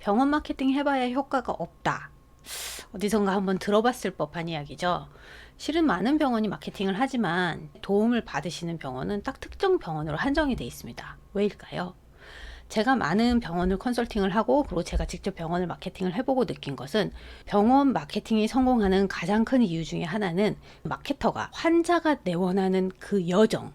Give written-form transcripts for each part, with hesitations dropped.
병원 마케팅 해봐야 효과가 없다. 어디선가 한번 들어봤을 법한 이야기죠. 실은 많은 병원이 마케팅을 하지만 도움을 받으시는 병원은 딱 특정 병원으로 한정이 되어 있습니다. 왜일까요? 제가 많은 병원을 컨설팅을 하고 그리고 제가 직접 병원을 마케팅을 해보고 느낀 것은 병원 마케팅이 성공하는 가장 큰 이유 중에 하나는 마케터가 환자가 내원하는 그 여정,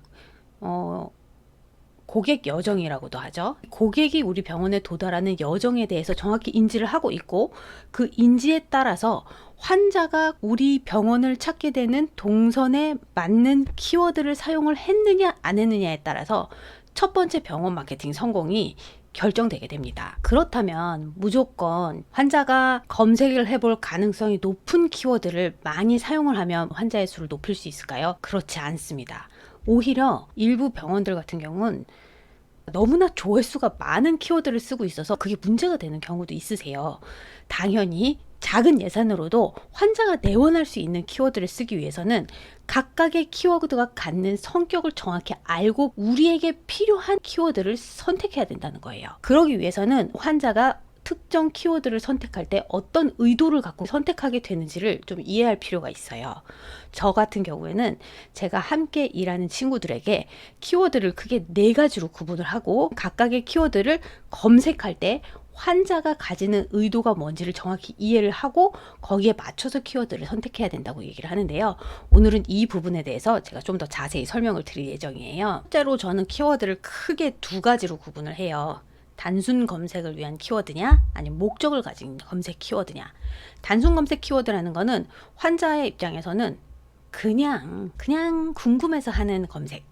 고객 여정이라고도 하죠. 고객이 우리 병원에 도달하는 여정에 대해서 정확히 인지를 하고 있고 그 인지에 따라서 환자가 우리 병원을 찾게 되는 동선에 맞는 키워드를 사용을 했느냐 안 했느냐에 따라서 첫 번째 병원 마케팅 성공이 결정되게 됩니다. 그렇다면 무조건 환자가 검색을 해볼 가능성이 높은 키워드를 많이 사용을 하면 환자의 수를 높일 수 있을까요? 그렇지 않습니다. 오히려 일부 병원들 같은 경우는 너무나 조회수가 많은 키워드를 쓰고 있어서 그게 문제가 되는 경우도 있으세요. 당연히 작은 예산으로도 환자가 내원할 수 있는 키워드를 쓰기 위해서는 각각의 키워드가 갖는 성격을 정확히 알고 우리에게 필요한 키워드를 선택해야 된다는 거예요. 그러기 위해서는 환자가 특정 키워드를 선택할 때 어떤 의도를 갖고 선택하게 되는지를 좀 이해할 필요가 있어요. 저 같은 경우에는 제가 함께 일하는 친구들에게 키워드를 크게 4가지로 구분을 하고 각각의 키워드를 검색할 때 환자가 가지는 의도가 뭔지를 정확히 이해를 하고 거기에 맞춰서 키워드를 선택해야 된다고 얘기를 하는데요. 오늘은 이 부분에 대해서 제가 좀 더 자세히 설명을 드릴 예정이에요. 실제로 저는 키워드를 크게 2가지로 구분을 해요. 단순 검색을 위한 키워드냐 아니면 목적을 가진 검색 키워드냐. 단순 검색 키워드라는 거는 환자의 입장에서는 그냥 궁금해서 하는 검색의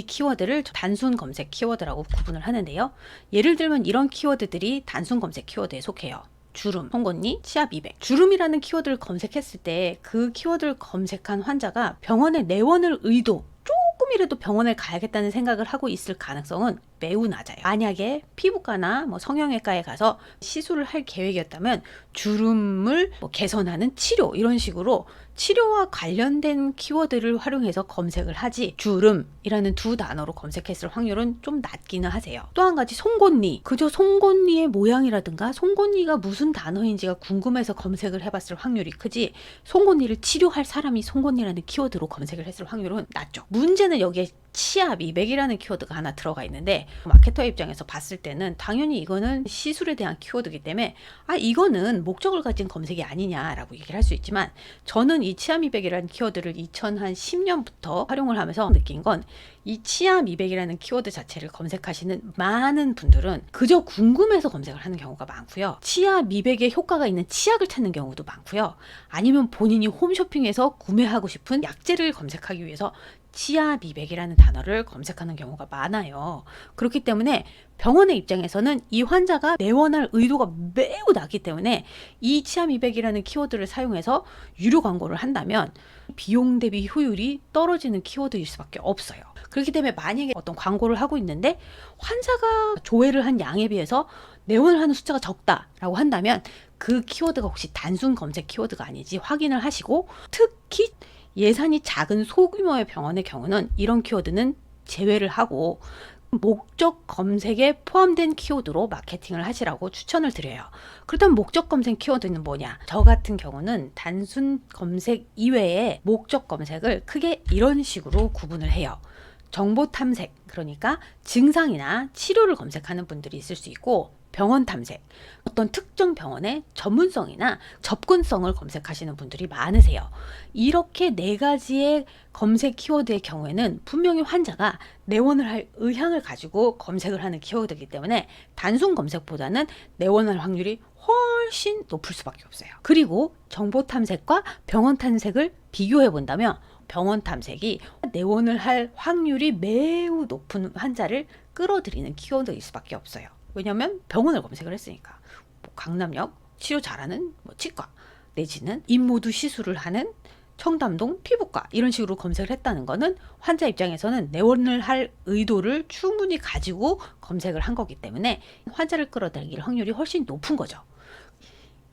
키워드를 단순 검색 키워드라고 구분을 하는데요. 예를 들면 이런 키워드들이 단순 검색 키워드에 속해요. 주름, 송곳니, 치아 미백. 주름이라는 키워드를 검색했을 때 그 키워드를 검색한 환자가 병원에 내원을 의도 조금이라도 병원에 가야겠다는 생각을 하고 있을 가능성은 매우 낮아요. 만약에 피부과나 성형외과에 가서 시술을 할 계획이었다면 주름을 개선하는 치료 이런 식으로 치료와 관련된 키워드를 활용해서 검색을 하지 주름이라는 2단어로 검색했을 확률은 좀 낮기는 하세요. 또 한 가지 송곳니. 그저 송곳니의 모양이라든가 송곳니가 무슨 단어인지가 궁금해서 검색을 해봤을 확률이 크지 송곳니를 치료할 사람이 송곳니라는 키워드로 검색을 했을 확률은 낮죠. 문제는 여기에 치아 미백이라는 키워드가 하나 들어가 있는데 마케터 입장에서 봤을 때는 당연히 이거는 시술에 대한 키워드이기 때문에 이거는 목적을 가진 검색이 아니냐라고 얘기를 할 수 있지만 저는 이 치아 미백이라는 키워드를 2010년부터 활용을 하면서 느낀 건 이 치아 미백이라는 키워드 자체를 검색하시는 많은 분들은 그저 궁금해서 검색을 하는 경우가 많고요. 치아 미백에 효과가 있는 치약을 찾는 경우도 많고요. 아니면 본인이 홈쇼핑에서 구매하고 싶은 약재를 검색하기 위해서 치아 미백이라는 단어를 검색하는 경우가 많아요. 그렇기 때문에 병원의 입장에서는 이 환자가 내원할 의도가 매우 낮기 때문에 이 치아 미백이라는 키워드를 사용해서 유료 광고를 한다면 비용 대비 효율이 떨어지는 키워드일 수밖에 없어요. 그렇기 때문에 만약에 어떤 광고를 하고 있는데 환자가 조회를 한 양에 비해서 내원을 하는 숫자가 적다라고 한다면 그 키워드가 혹시 단순 검색 키워드가 아닌지 확인을 하시고 특히 예산이 작은 소규모의 병원의 경우는 이런 키워드는 제외를 하고 목적 검색에 포함된 키워드로 마케팅을 하시라고 추천을 드려요. 그렇다면 목적 검색 키워드는 뭐냐? 저 같은 경우는 단순 검색 이외에 목적 검색을 크게 이런 식으로 구분을 해요. 정보 탐색, 그러니까 증상이나 치료를 검색하는 분들이 있을 수 있고 병원 탐색, 어떤 특정 병원의 전문성이나 접근성을 검색하시는 분들이 많으세요. 이렇게 4가지의 검색 키워드의 경우에는 분명히 환자가 내원을 할 의향을 가지고 검색을 하는 키워드이기 때문에 단순 검색보다는 내원할 확률이 훨씬 높을 수밖에 없어요. 그리고 정보 탐색과 병원 탐색을 비교해 본다면 병원 탐색이 내원을 할 확률이 매우 높은 환자를 끌어들이는 키워드일 수밖에 없어요. 왜냐면 병원을 검색을 했으니까 강남역 치료 잘하는 치과 내지는 인모두 시술을 하는 청담동 피부과 이런 식으로 검색을 했다는 거는 환자 입장에서는 내원을 할 의도를 충분히 가지고 검색을 한 거기 때문에 환자를 끌어들일 확률이 훨씬 높은 거죠.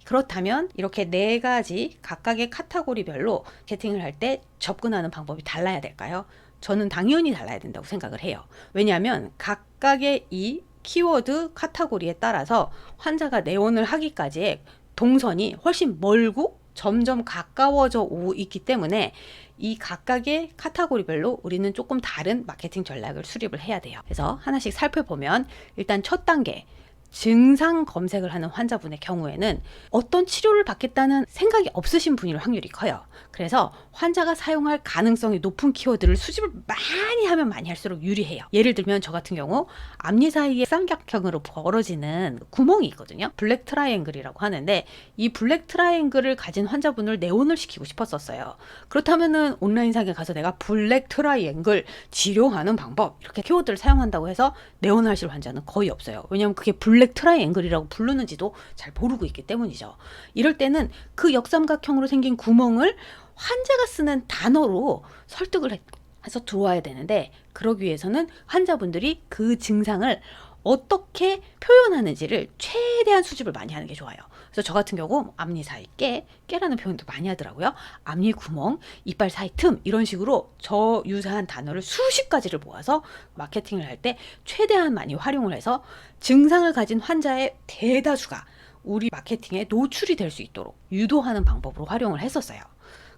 그렇다면 이렇게 4가지 각각의 카테고리별로 마케팅을 할 때 접근하는 방법이 달라야 될까요? 저는 당연히 달라야 된다고 생각을 해요. 왜냐하면 각각의 이 키워드 카테고리에 따라서 환자가 내원을 하기까지의 동선이 훨씬 멀고 점점 가까워져 오고 있기 때문에 이 각각의 카테고리별로 우리는 조금 다른 마케팅 전략을 수립을 해야 돼요. 그래서 하나씩 살펴보면 일단 첫 단계, 증상 검색을 하는 환자분의 경우에는 어떤 치료를 받겠다는 생각이 없으신 분일 확률이 커요. 그래서 환자가 사용할 가능성이 높은 키워드를 수집을 많이 하면 많이 할수록 유리해요. 예를 들면 저 같은 경우 앞니 사이에 삼각형으로 벌어지는 구멍이 있거든요. 블랙 트라이앵글이라고 하는데 이 블랙 트라이앵글을 가진 환자분을 내원을 시키고 싶었었어요. 그렇다면은 온라인상에 가서 내가 블랙 트라이앵글 치료하는 방법 이렇게 키워드를 사용한다고 해서 내원하실 환자는 거의 없어요. 왜냐하면 그게 블랙 트라이앵글이라고 부르는지도 잘 모르고 있기 때문이죠. 이럴 때는 그 역삼각형으로 생긴 구멍을 환자가 쓰는 단어로 설득을 해서 들어와야 되는데, 그러기 위해서는 환자분들이 그 증상을 어떻게 표현하는지를 최대한 수집을 많이 하는 게 좋아요. 그래서 저 같은 경우 앞니 사이 깨라는 표현도 많이 하더라고요. 앞니 구멍, 이빨 사이 틈 이런 식으로 저 유사한 단어를 수십 가지를 모아서 마케팅을 할 때 최대한 많이 활용을 해서 증상을 가진 환자의 대다수가 우리 마케팅에 노출이 될 수 있도록 유도하는 방법으로 활용을 했었어요.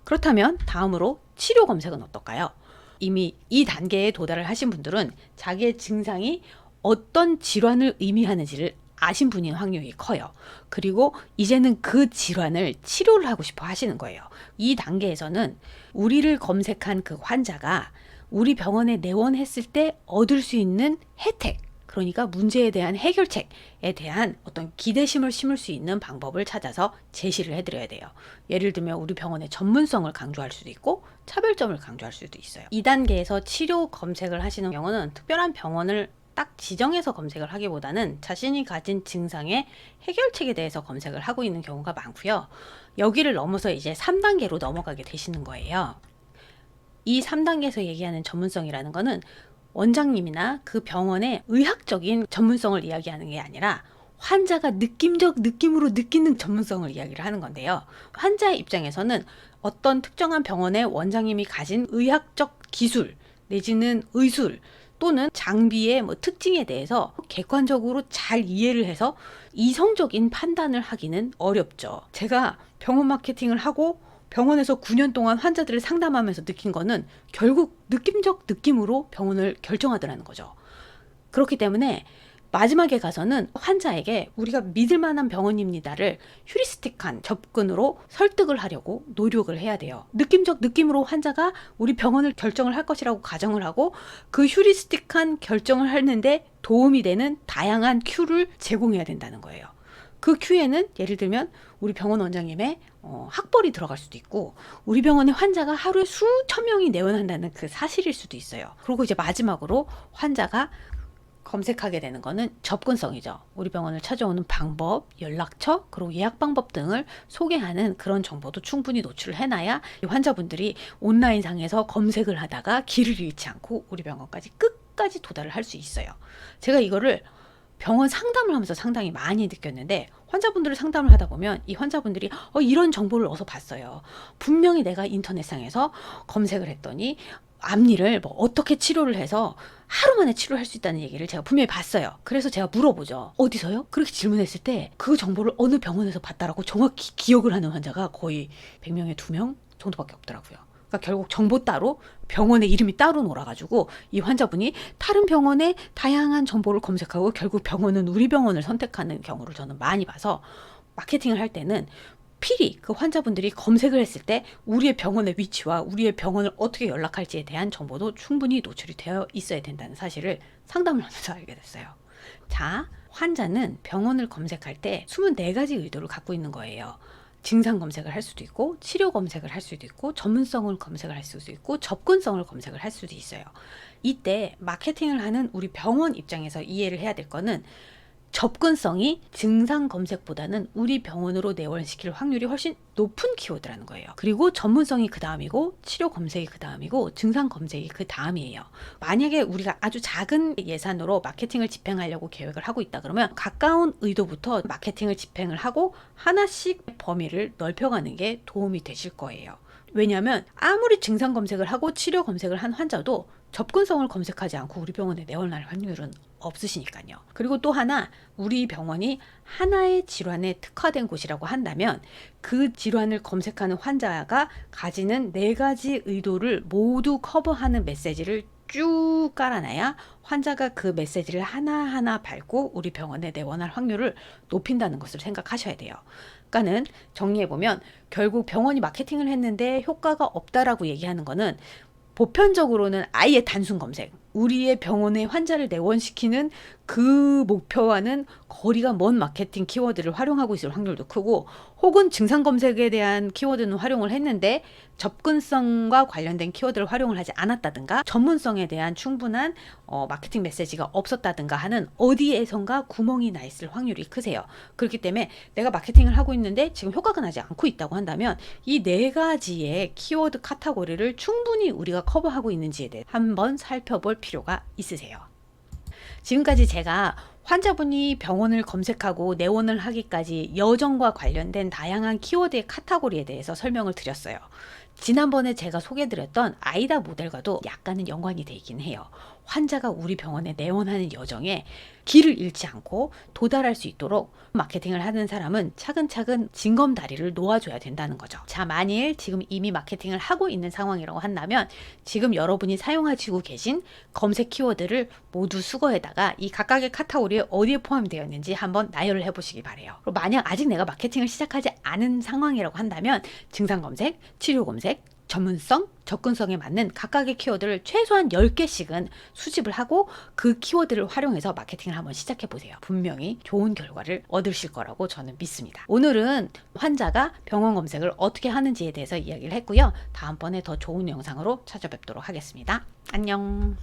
그렇다면 다음으로 치료 검색은 어떨까요? 이미 이 단계에 도달을 하신 분들은 자기의 증상이 어떤 질환을 의미하는지를 아신 분인 확률이 커요. 그리고 이제는 그 질환을 치료를 하고 싶어 하시는 거예요. 이 단계에서는 우리를 검색한 그 환자가 우리 병원에 내원했을 때 얻을 수 있는 혜택, 그러니까 문제에 대한 해결책에 대한 어떤 기대심을 심을 수 있는 방법을 찾아서 제시를 해드려야 돼요. 예를 들면 우리 병원의 전문성을 강조할 수도 있고 차별점을 강조할 수도 있어요. 2단계에서 치료 검색을 하시는 경우는 특별한 병원을 딱 지정해서 검색을 하기보다는 자신이 가진 증상의 해결책에 대해서 검색을 하고 있는 경우가 많고요. 여기를 넘어서 이제 3단계로 넘어가게 되시는 거예요. 이 3단계에서 얘기하는 전문성이라는 거는 원장님이나 그 병원의 의학적인 전문성을 이야기하는 게 아니라 환자가 느낌으로 느끼는 전문성을 이야기를 하는 건데요. 환자의 입장에서는 어떤 특정한 병원의 원장님이 가진 의학적 기술 내지는 의술 또는 장비의 특징에 대해서 객관적으로 잘 이해를 해서 이성적인 판단을 하기는 어렵죠. 제가 병원 마케팅을 하고 병원에서 9년 동안 환자들을 상담하면서 느낀 거는 결국 느낌적 느낌으로 병원을 결정하더라는 거죠. 그렇기 때문에 마지막에 가서는 환자에게 우리가 믿을 만한 병원입니다를 휴리스틱한 접근으로 설득을 하려고 노력을 해야 돼요. 느낌적 느낌으로 환자가 우리 병원을 결정을 할 것이라고 가정을 하고 그 휴리스틱한 결정을 하는데 도움이 되는 다양한 큐를 제공해야 된다는 거예요. 그 큐에는 예를 들면 우리 병원 원장님의 학벌이 들어갈 수도 있고 우리 병원의 환자가 하루에 수천 명이 내원한다는 그 사실일 수도 있어요. 그리고 이제 마지막으로 환자가 검색하게 되는 거는 접근성이죠. 우리 병원을 찾아오는 방법, 연락처, 그리고 예약 방법 등을 소개하는 그런 정보도 충분히 노출을 해놔야 이 환자분들이 온라인상에서 검색을 하다가 길을 잃지 않고 우리 병원까지 끝까지 도달을 할 수 있어요. 제가 이거를 병원 상담을 하면서 상당히 많이 느꼈는데, 환자분들을 상담을 하다 보면 이 환자분들이 이런 정보를 어디서 봤어요. 분명히 내가 인터넷상에서 검색을 했더니 앞니를 어떻게 치료를 해서 하루 만에 치료할 수 있다는 얘기를 제가 분명히 봤어요. 그래서 제가 물어보죠. 어디서요? 그렇게 질문했을 때 그 정보를 어느 병원에서 봤다라고 정확히 기억을 하는 환자가 거의 100명에 2명 정도밖에 없더라고요. 그러니까 결국 정보 따로, 병원의 이름이 따로 놀아가지고 이 환자분이 다른 병원의 다양한 정보를 검색하고 결국 병원은 우리 병원을 선택하는 경우를 저는 많이 봐서, 마케팅을 할 때는 필히 그 환자분들이 검색을 했을 때 우리의 병원의 위치와 우리의 병원을 어떻게 연락할지에 대한 정보도 충분히 노출이 되어 있어야 된다는 사실을 상담을 하면서 알게 됐어요. 자, 환자는 병원을 검색할 때 24가지 의도를 갖고 있는 거예요. 증상 검색을 할 수도 있고, 치료 검색을 할 수도 있고, 전문성을 검색을 할 수도 있고, 접근성을 검색을 할 수도 있어요. 이때 마케팅을 하는 우리 병원 입장에서 이해를 해야 될 거는 접근성이 증상 검색보다는 우리 병원으로 내원시킬 확률이 훨씬 높은 키워드라는 거예요. 그리고 전문성이 그 다음이고, 치료 검색이 그 다음이고, 증상 검색이 그 다음이에요. 만약에 우리가 아주 작은 예산으로 마케팅을 집행하려고 계획을 하고 있다 그러면 가까운 의도부터 마케팅을 집행을 하고 하나씩 범위를 넓혀가는 게 도움이 되실 거예요. 왜냐하면 아무리 증상 검색을 하고 치료 검색을 한 환자도 접근성을 검색하지 않고 우리 병원에 내원할 확률은 없으시니까요. 그리고 또 하나, 우리 병원이 하나의 질환에 특화된 곳이라고 한다면 그 질환을 검색하는 환자가 가지는 4가지 의도를 모두 커버하는 메시지를 쭉 깔아놔야 환자가 그 메시지를 하나하나 밟고 우리 병원에 내원할 확률을 높인다는 것을 생각하셔야 돼요. 그러니까는 정리해보면 결국 병원이 마케팅을 했는데 효과가 없다라고 얘기하는 거는 보편적으로는 아예 단순 검색, 우리의 병원에 환자를 내원시키는 그 목표와는 거리가 먼 마케팅 키워드를 활용하고 있을 확률도 크고, 혹은 증상 검색에 대한 키워드는 활용을 했는데 접근성과 관련된 키워드를 활용을 하지 않았다든가, 전문성에 대한 충분한 마케팅 메시지가 없었다든가 하는 어디에선가 구멍이 나 있을 확률이 크세요. 그렇기 때문에 내가 마케팅을 하고 있는데 지금 효과가 나지 않고 있다고 한다면 이 4가지의 키워드 카테고리를 충분히 우리가 커버하고 있는지에 대해 한번 살펴볼 필요가 있으세요. 지금까지 제가 환자분이 병원을 검색하고 내원을 하기까지 여정과 관련된 다양한 키워드의 카테고리에 대해서 설명을 드렸어요. 지난번에 제가 소개해드렸던 아이다 모델과도 약간은 연관이 돼 있긴 해요. 환자가 우리 병원에 내원하는 여정에 길을 잃지 않고 도달할 수 있도록 마케팅을 하는 사람은 차근차근 징검다리를 놓아줘야 된다는 거죠. 자, 만일 지금 이미 마케팅을 하고 있는 상황이라고 한다면 지금 여러분이 사용하시고 계신 검색 키워드를 모두 수거해다가 이 각각의 카테고리에 어디에 포함되어 있는지 한번 나열을 해보시기 바래요. 그리고 만약 아직 내가 마케팅을 시작하지 않은 상황이라고 한다면 증상 검색, 치료 검색, 전문성, 접근성에 맞는 각각의 키워드를 최소한 10개씩은 수집을 하고 그 키워드를 활용해서 마케팅을 한번 시작해 보세요. 분명히 좋은 결과를 얻으실 거라고 저는 믿습니다. 오늘은 환자가 병원 검색을 어떻게 하는지에 대해서 이야기를 했고요. 다음번에 더 좋은 영상으로 찾아뵙도록 하겠습니다. 안녕.